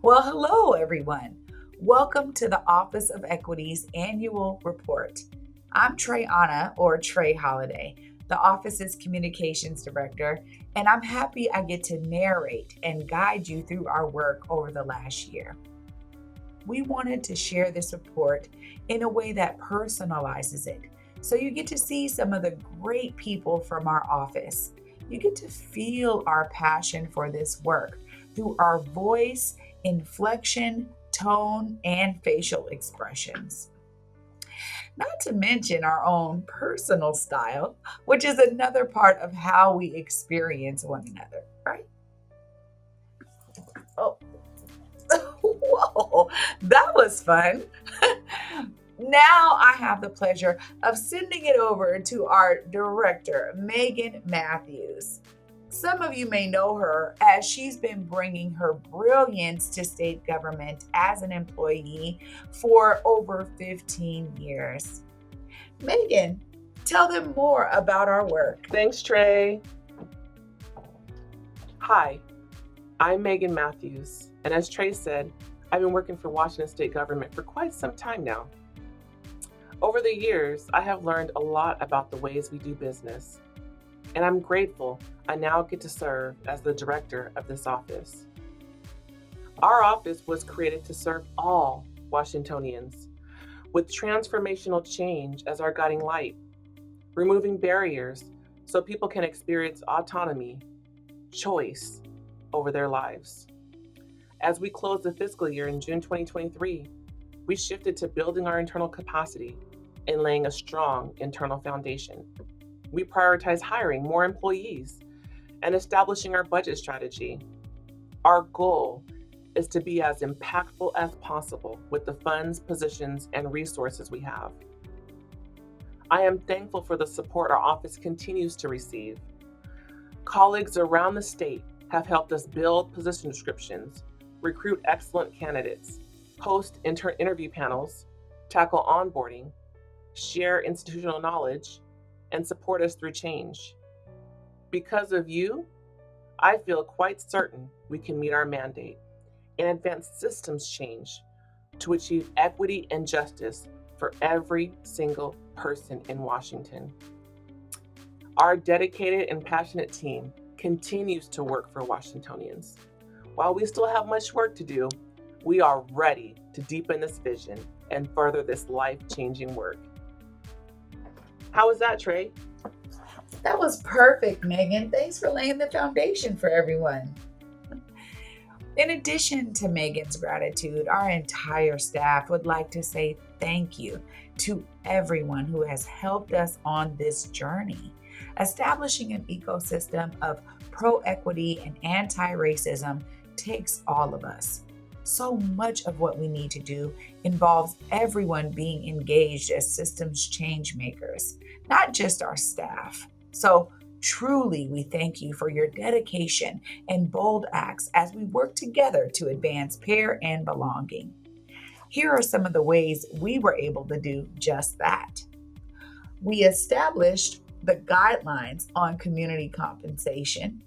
Well, hello, everyone. Welcome to the Office of Equity's annual report. I'm Trey Anna, or Trey Holiday, the office's communications director, and I'm happy I get to narrate and guide you through our work over the last year. We wanted to share this report in a way that personalizes it, so you get to see some of the great people from our office. You get to feel our passion for this work through our voice, inflection, tone, and facial expressions. Not to mention our own personal style, which is another part of how we experience one another, right? Oh, whoa, that was fun. Now I have the pleasure of sending it over to our director, Megan Matthews. Some of you may know her as she's been bringing her brilliance to state government as an employee for over 15 years. Megan, tell them more about our work. Thanks, Trey. Hi, I'm Megan Matthews, and as Trey said, I've been working for Washington State government for quite some time now. Over the years, I have learned a lot about the ways we do business, and I'm grateful I now get to serve as the director of this office. Our office was created to serve all Washingtonians, with transformational change as our guiding light, removing barriers so people can experience autonomy, choice over their lives. As we close the fiscal year in June 2023, we shifted to building our internal capacity and laying a strong internal foundation. We prioritize hiring more employees and establishing our budget strategy. Our goal is to be as impactful as possible with the funds, positions, and resources we have. I am thankful for the support our office continues to receive. Colleagues around the state have helped us build position descriptions, recruit excellent candidates, host interview panels, tackle onboarding, share institutional knowledge, and support us through change. Because of you, I feel quite certain we can meet our mandate and advance systems change to achieve equity and justice for every single person in Washington. Our dedicated and passionate team continues to work for Washingtonians. While we still have much work to do, we are ready to deepen this vision and further this life-changing work. How was that, Trey? That was perfect, Megan. Thanks for laying the foundation for everyone. In addition to Megan's gratitude, our entire staff would like to say thank you to everyone who has helped us on this journey. Establishing an ecosystem of pro-equity and anti-racism takes all of us. So much of what we need to do involves everyone being engaged as systems change makers, not just our staff. So truly, we thank you for your dedication and bold acts as we work together to advance care and belonging. Here are some of the ways we were able to do just that. We established the guidelines on community compensation.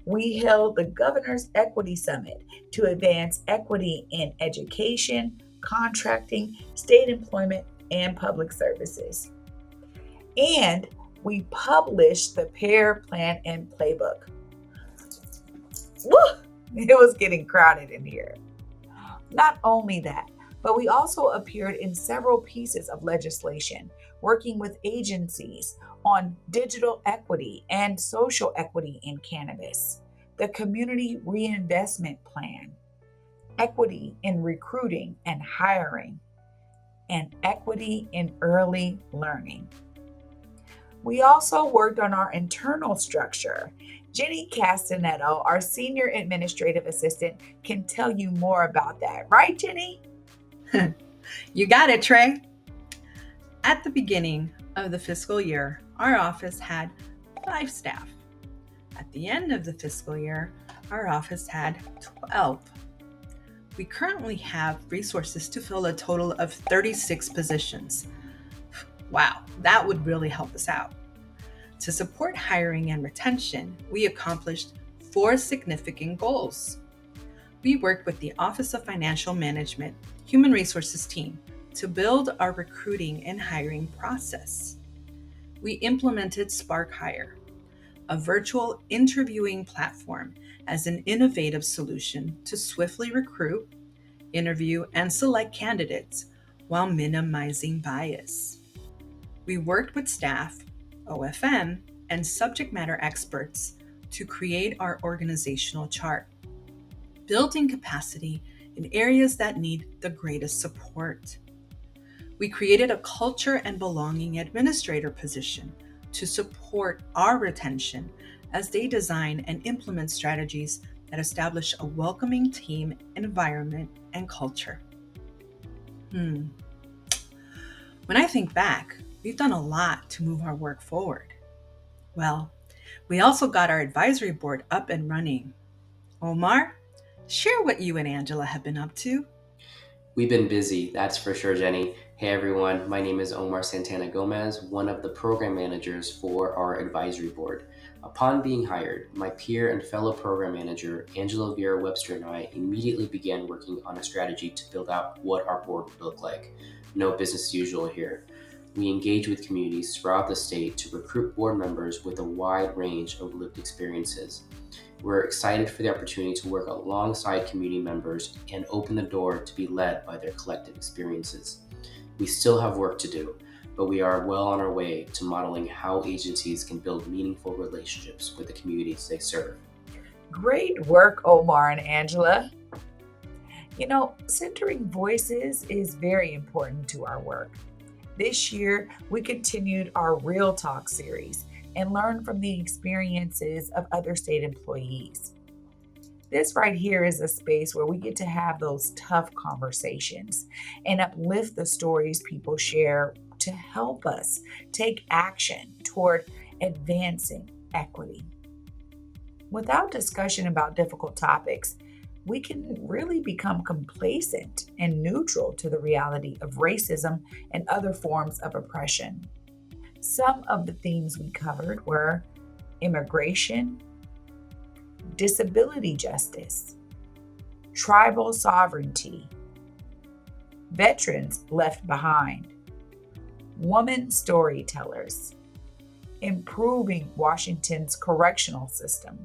We held the Governor's Equity Summit to advance equity in education, contracting, state employment, and public services. And we published the PAIR Plan and Playbook. Woo! It was getting crowded in here. Not only that, but we also appeared in several pieces of legislation, working with agencies on digital equity and social equity in cannabis, the Community Reinvestment Plan, equity in recruiting and hiring, and equity in early learning. We also worked on our internal structure. Jenny Castanetto, our senior administrative assistant, can tell you more about that. Right, Jenny? You got it, Trey. At the beginning of the fiscal year, our office had 5 staff. At the end of the fiscal year, our office had 12. We currently have resources to fill a total of 36 positions. Wow, that would really help us out. To support hiring and retention, we accomplished 4 significant goals. we worked with the Office of Financial Management Human Resources team to build our recruiting and hiring process. We implemented Spark Hire, a virtual interviewing platform, as an innovative solution to swiftly recruit, interview, and select candidates while minimizing bias. We worked with staff, OFM, and subject matter experts to create our organizational chart, building capacity in areas that need the greatest support. We created a culture and belonging administrator position to support our retention as they design and implement strategies that establish a welcoming team environment and culture. When I think back, we've done a lot to move our work forward. Well, we also got our advisory board up and running. Omar, share what you and Angela have been up to. We've been busy, that's for sure, Jenny. Hey everyone, my name is Omar Santana Gomez, one of the program managers for our advisory board. Upon being hired, my peer and fellow program manager, Angela Vera Webster, and I immediately began working on a strategy to build out what our board would look like. No business as usual here. We engage with communities throughout the state to recruit board members with a wide range of lived experiences. We're excited for the opportunity to work alongside community members and open the door to be led by their collective experiences. We still have work to do, but we are well on our way to modeling how agencies can build meaningful relationships with the communities they serve. Great work, Omar and Angela. Centering voices is very important to our work. This year, we continued our Real Talk series and learn from the experiences of other state employees. This right here is a space where we get to have those tough conversations and uplift the stories people share to help us take action toward advancing equity. Without discussion about difficult topics, we can really become complacent and neutral to the reality of racism and other forms of oppression. Some of the themes we covered were immigration, disability justice, tribal sovereignty, veterans left behind, woman storytellers, improving Washington's correctional system,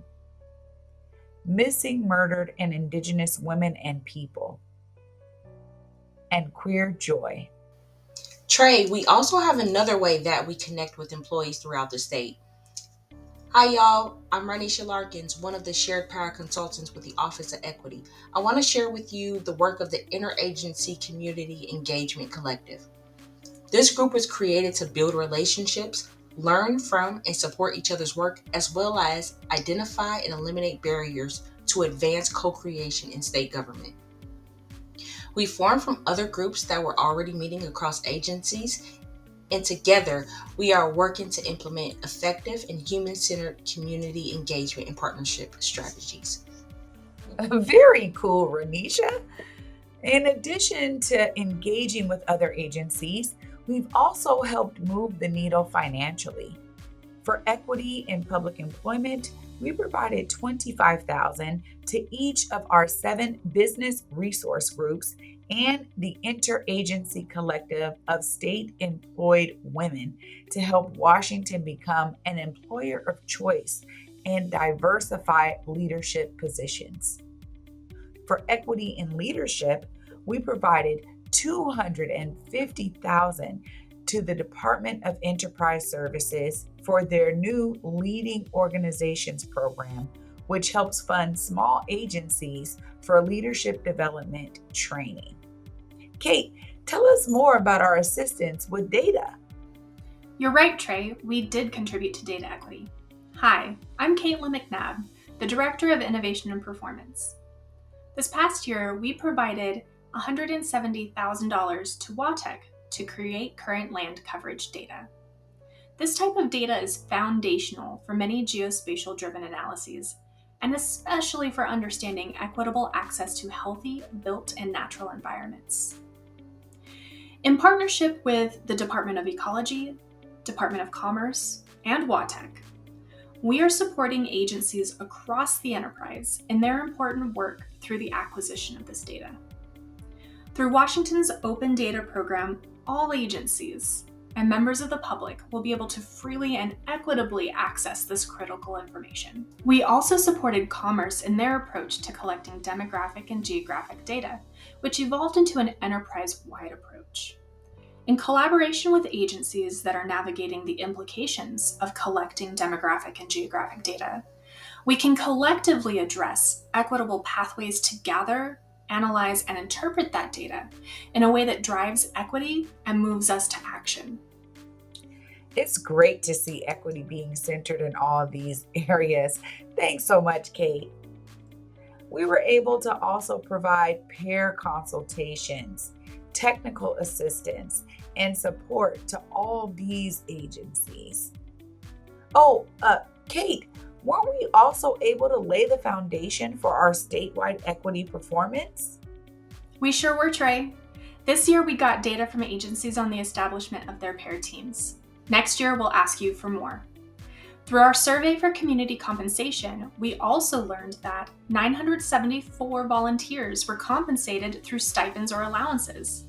missing, murdered, and Indigenous women and people, and queer joy. Trey, we also have another way that we connect with employees throughout the state. Hi y'all, I'm Ranisha Larkins, one of the Shared Power Consultants with the Office of Equity. I want to share with you the work of the Interagency Community Engagement Collective. This group was created to build relationships, learn from and support each other's work, as well as identify and eliminate barriers to advance co-creation in state government. We formed from other groups that were already meeting across agencies, and together we are working to implement effective and human-centered community engagement and partnership strategies. Very cool, Ranisha. In addition to engaging with other agencies, we've also helped move the needle financially. For equity in public employment, we provided $25,000 to each of our 7 business resource groups and the Interagency Collective of State Employed Women to help Washington become an employer of choice and diversify leadership positions. For equity in leadership, we provided $250,000 to the Department of Enterprise Services for their new Leading Organizations program, which helps fund small agencies for leadership development training. Kate, tell us more about our assistance with data. You're right, Trey. We did contribute to data equity. Hi, I'm Caitlin McNabb, the Director of Innovation and Performance. This past year, we provided $170,000 to WATEC to create current land coverage data. This type of data is foundational for many geospatial-driven analyses, and especially for understanding equitable access to healthy, built, and natural environments. In partnership with the Department of Ecology, Department of Commerce, and WATEC, We are supporting agencies across the enterprise in their important work through the acquisition of this data. Through Washington's Open Data Program, all agencies and members of the public will be able to freely and equitably access this critical information. We also supported Commerce in their approach to collecting demographic and geographic data, which evolved into an enterprise-wide approach. In collaboration with agencies that are navigating the implications of collecting demographic and geographic data, we can collectively address equitable pathways to gather, analyze, and interpret that data in a way that drives equity and moves us to action. It's great to see equity being centered in all of these areas. Thanks so much, Kate. We were able to also provide peer consultations, technical assistance, and support to all these agencies. Kate, weren't we also able to lay the foundation for our statewide equity performance? We sure were, Trey. This year we got data from agencies on the establishment of their pair teams. Next year we'll ask you for more. Through our survey for community compensation, we also learned that 974 volunteers were compensated through stipends or allowances.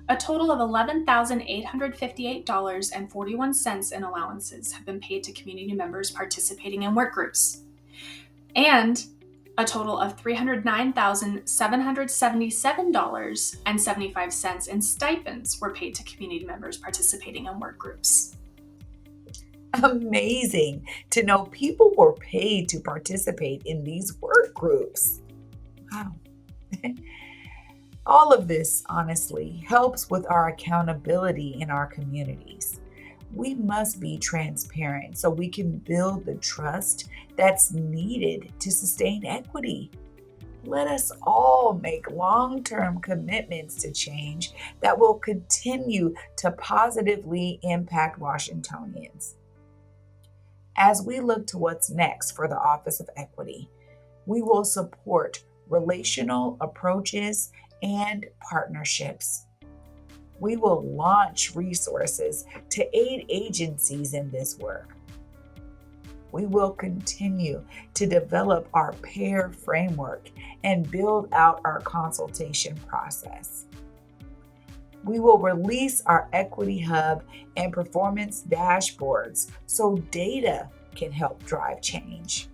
A total of $11,858.41 in allowances have been paid to community members participating in work groups. And a total of $309,777.75 in stipends were paid to community members participating in work groups. Amazing to know people were paid to participate in these work groups. Wow. All of this, honestly, helps with our accountability in our communities. We must be transparent so we can build the trust that's needed to sustain equity. Let us all make long-term commitments to change that will continue to positively impact Washingtonians. As we look to what's next for the Office of Equity, we will support relational approaches and partnerships. We will launch resources to aid agencies in this work. We will continue to develop our pair framework and build out our consultation process. We will release our Equity Hub and performance dashboards so data can help drive change.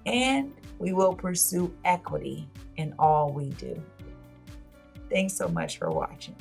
And we will pursue equity in all we do. Thanks so much for watching.